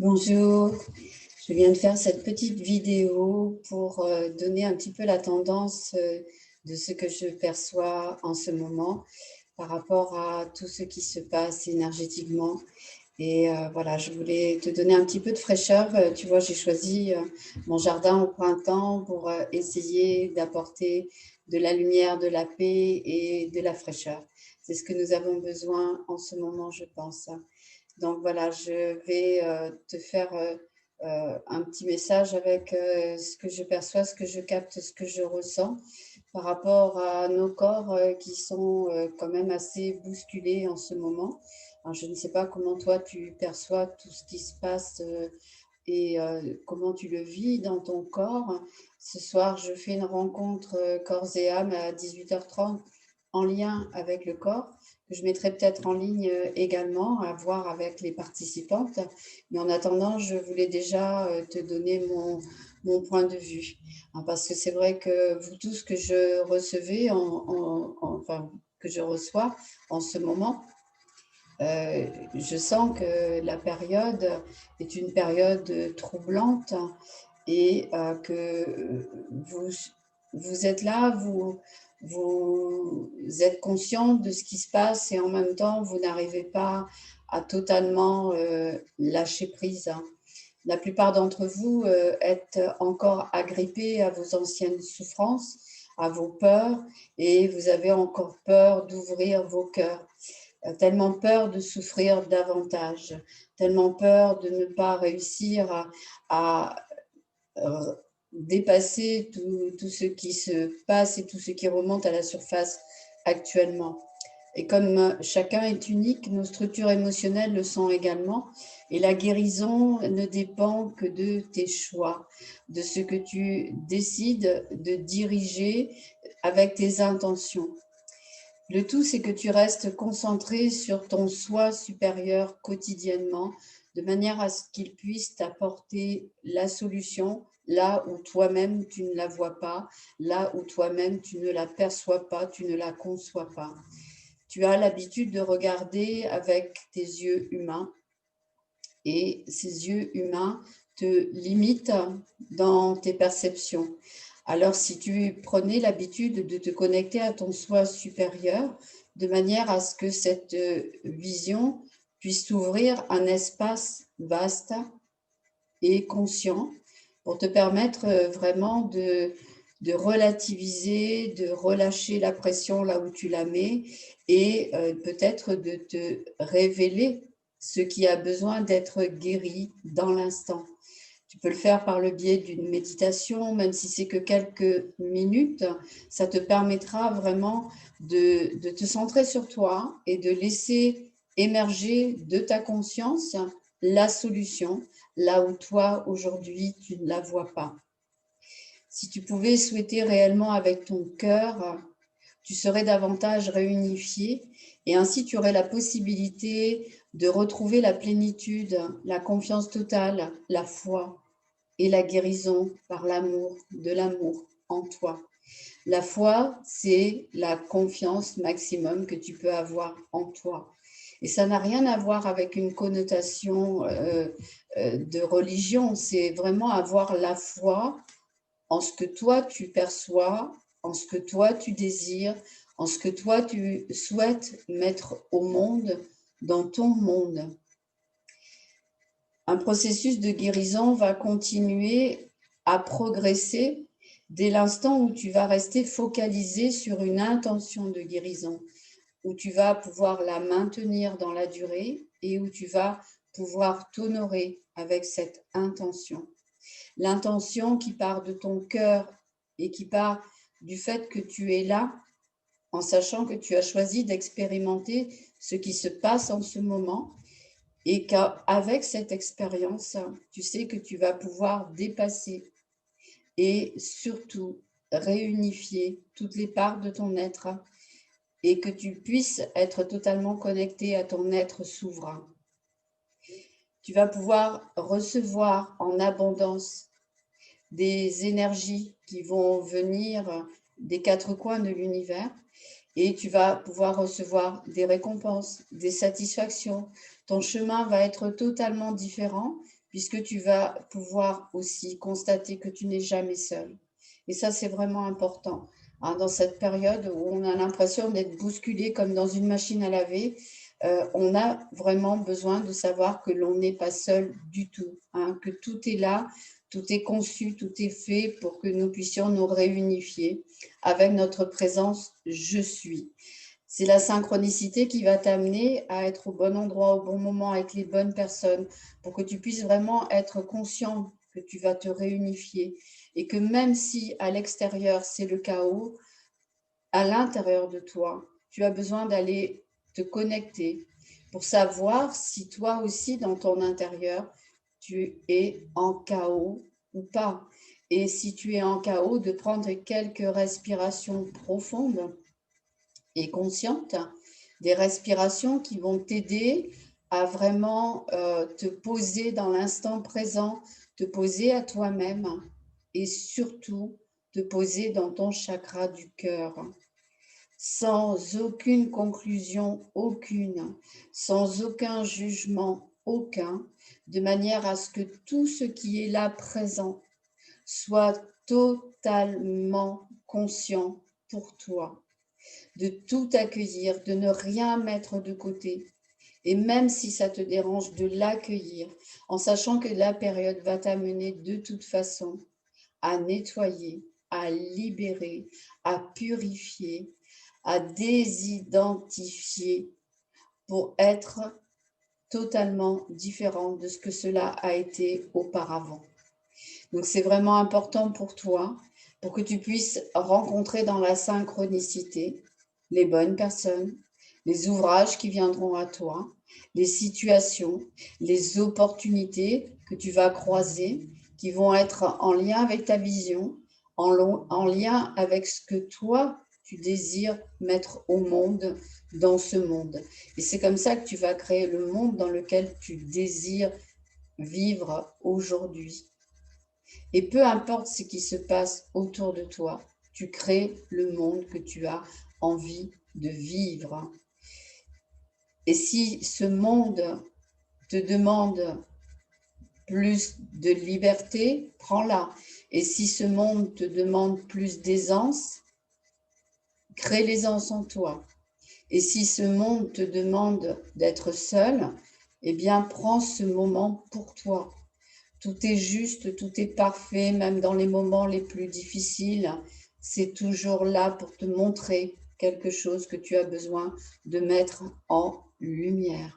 Bonjour, je viens de faire cette petite vidéo pour donner un petit peu la tendance de ce que je perçois en ce moment par rapport à tout ce qui se passe énergétiquement. Et voilà, je voulais te donner un petit peu de fraîcheur. Tu vois, j'ai choisi mon jardin au printemps pour essayer d'apporter de la lumière, de la paix et de la fraîcheur. C'est ce que nous avons besoin en ce moment, je pense. Donc voilà, je vais te faire un petit message avec ce que je perçois, ce que je capte, ce que je ressens par rapport à nos corps qui sont quand même assez bousculés en ce moment. Alors, je ne sais pas comment toi tu perçois tout ce qui se passe et comment tu le vis dans ton corps. Ce soir, je fais une rencontre corps et âme à 18h30 en lien avec le corps, que je mettrai peut-être en ligne également, à voir avec les participantes. Mais en attendant, je voulais déjà te donner mon point de vue. Hein, parce que c'est vrai que vous tous que je recevais, enfin, que je reçois en ce moment, je sens que la période est une période troublante et que vous êtes là, vous êtes conscient de ce qui se passe et en même temps, vous n'arrivez pas à totalement lâcher prise. Hein. La plupart d'entre vous êtes encore agrippés à vos anciennes souffrances, à vos peurs, et vous avez encore peur d'ouvrir vos cœurs. Tellement peur de souffrir davantage, tellement peur de ne pas réussir à dépasser tout ce qui se passe et tout ce qui remonte à la surface actuellement. Et comme chacun est unique, nos structures émotionnelles le sont également. Et la guérison ne dépend que de tes choix, de ce que tu décides de diriger avec tes intentions. Le tout, c'est que tu restes concentré sur ton soi supérieur quotidiennement, de manière à ce qu'il puisse t'apporter la solution là où toi-même tu ne la vois pas, là où toi-même tu ne la perçois pas, tu ne la conçois pas. Tu as l'habitude de regarder avec tes yeux humains et ces yeux humains te limitent dans tes perceptions. Alors, si tu prenais l'habitude de te connecter à ton soi supérieur, de manière à ce que cette vision puisse t'ouvrir un espace vaste et conscient pour te permettre vraiment de relativiser, de relâcher la pression là où tu la mets et peut-être de te révéler ce qui a besoin d'être guéri dans l'instant. Tu peux le faire par le biais d'une méditation, même si c'est que quelques minutes, ça te permettra vraiment de te centrer sur toi et de laisser émerger de ta conscience la solution, là où toi, aujourd'hui, tu ne la vois pas. Si tu pouvais souhaiter réellement avec ton cœur, tu serais davantage réunifié et ainsi tu aurais la possibilité de retrouver la plénitude, la confiance totale, la foi et la guérison par l'amour, de l'amour en toi. La foi, c'est la confiance maximum que tu peux avoir en toi. Et ça n'a rien à voir avec une connotation de religion, c'est vraiment avoir la foi en ce que toi tu perçois, en ce que toi tu désires, en ce que toi tu souhaites mettre au monde, dans ton monde. Un processus de guérison va continuer à progresser dès l'instant où tu vas rester focalisé sur une intention de guérison, où tu vas pouvoir la maintenir dans la durée et où tu vas pouvoir t'honorer avec cette intention. L'intention qui part de ton cœur et qui part du fait que tu es là, en sachant que tu as choisi d'expérimenter ce qui se passe en ce moment et qu'avec cette expérience, tu sais que tu vas pouvoir dépasser et surtout réunifier toutes les parts de ton être et que tu puisses être totalement connecté à ton être souverain. Tu vas pouvoir recevoir en abondance des énergies qui vont venir des quatre coins de l'univers et tu vas pouvoir recevoir des récompenses, des satisfactions. Ton chemin va être totalement différent puisque tu vas pouvoir aussi constater que tu n'es jamais seul. Et ça, c'est vraiment important, hein, dans cette période où on a l'impression d'être bousculé comme dans une machine à laver. On a vraiment besoin de savoir que l'on n'est pas seul du tout, hein, que tout est là, tout est conçu, tout est fait pour que nous puissions nous réunifier avec notre présence « je suis ». C'est la synchronicité qui va t'amener à être au bon endroit, au bon moment, avec les bonnes personnes, pour que tu puisses vraiment être conscient que tu vas te réunifier et que même si à l'extérieur c'est le chaos, à l'intérieur de toi, tu as besoin d'aller te connecter pour savoir si toi aussi dans ton intérieur, tu es en chaos ou pas. Et si tu es en chaos, de prendre quelques respirations profondes et conscientes, des respirations qui vont t'aider à vraiment te poser dans l'instant présent, te poser à toi-même et surtout te poser dans ton chakra du cœur, sans aucune conclusion, aucune, sans aucun jugement, aucun, de manière à ce que tout ce qui est là présent soit totalement conscient pour toi, de tout accueillir, de ne rien mettre de côté. Et même si ça te dérange, de l'accueillir, en sachant que la période va t'amener de toute façon à nettoyer, à libérer, à purifier, à désidentifier pour être totalement différent de ce que cela a été auparavant. Donc, c'est vraiment important pour toi, pour que tu puisses rencontrer dans la synchronicité les bonnes personnes, les ouvrages qui viendront à toi, les situations, les opportunités que tu vas croiser, qui vont être en lien avec ta vision, en lien avec ce que toi, tu désires mettre au monde, dans ce monde. Et c'est comme ça que tu vas créer le monde dans lequel tu désires vivre aujourd'hui. Et peu importe ce qui se passe autour de toi, tu crées le monde que tu as envie de vivre. Et si ce monde te demande plus de liberté, prends-la. Et si ce monde te demande plus d'aisance, crée l'aisance en toi. Et si ce monde te demande d'être seul, eh bien, prends ce moment pour toi. Tout est juste, tout est parfait, même dans les moments les plus difficiles. C'est toujours là pour te montrer quelque chose que tu as besoin de mettre en lumière.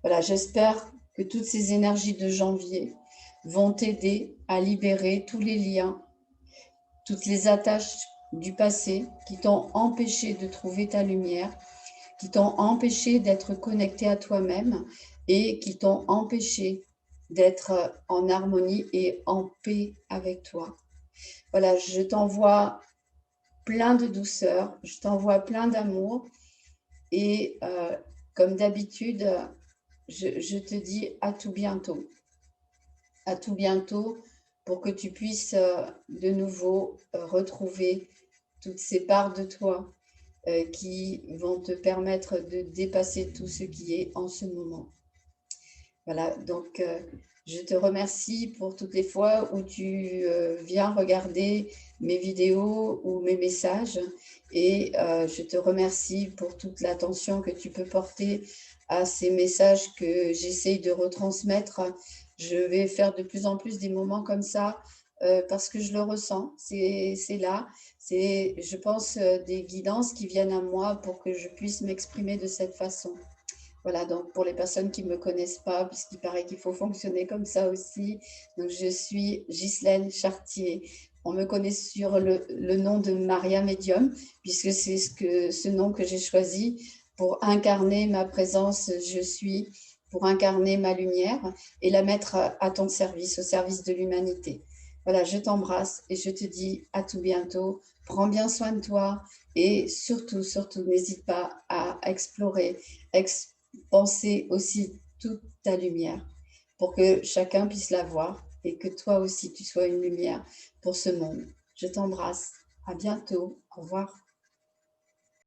Voilà, j'espère que toutes ces énergies de janvier vont t'aider à libérer tous les liens, toutes les attaches du passé qui t'ont empêché de trouver ta lumière, qui t'ont empêché d'être connecté à toi-même et qui t'ont empêché d'être en harmonie et en paix avec toi. Voilà, je t'envoie plein de douceur, je t'envoie plein d'amour et comme d'habitude, je te dis à tout bientôt. À tout bientôt pour que tu puisses de nouveau retrouver toutes ces parts de toi qui vont te permettre de dépasser tout ce qui est en ce moment. Voilà, donc je te remercie pour toutes les fois où tu viens regarder mes vidéos ou mes messages et je te remercie pour toute l'attention que tu peux porter à ces messages que j'essaye de retransmettre. Je vais faire de plus en plus des moments comme ça parce que je le ressens, c'est là, c'est, je pense, des guidances qui viennent à moi pour que je puisse m'exprimer de cette façon. Voilà, donc pour les personnes qui ne me connaissent pas, puisqu'il paraît qu'il faut fonctionner comme ça aussi, donc je suis Ghislaine Chartier. On me connaît sur le nom de Maria Medium, puisque c'est ce nom que j'ai choisi pour incarner ma présence, je suis, pour incarner ma lumière et la mettre à ton service, au service de l'humanité. Voilà, je t'embrasse et je te dis à tout bientôt. Prends bien soin de toi et surtout, surtout, n'hésite pas à explorer, penser aussi toute ta lumière pour que chacun puisse la voir et que toi aussi tu sois une lumière pour ce monde. Je t'embrasse. À bientôt. Au revoir.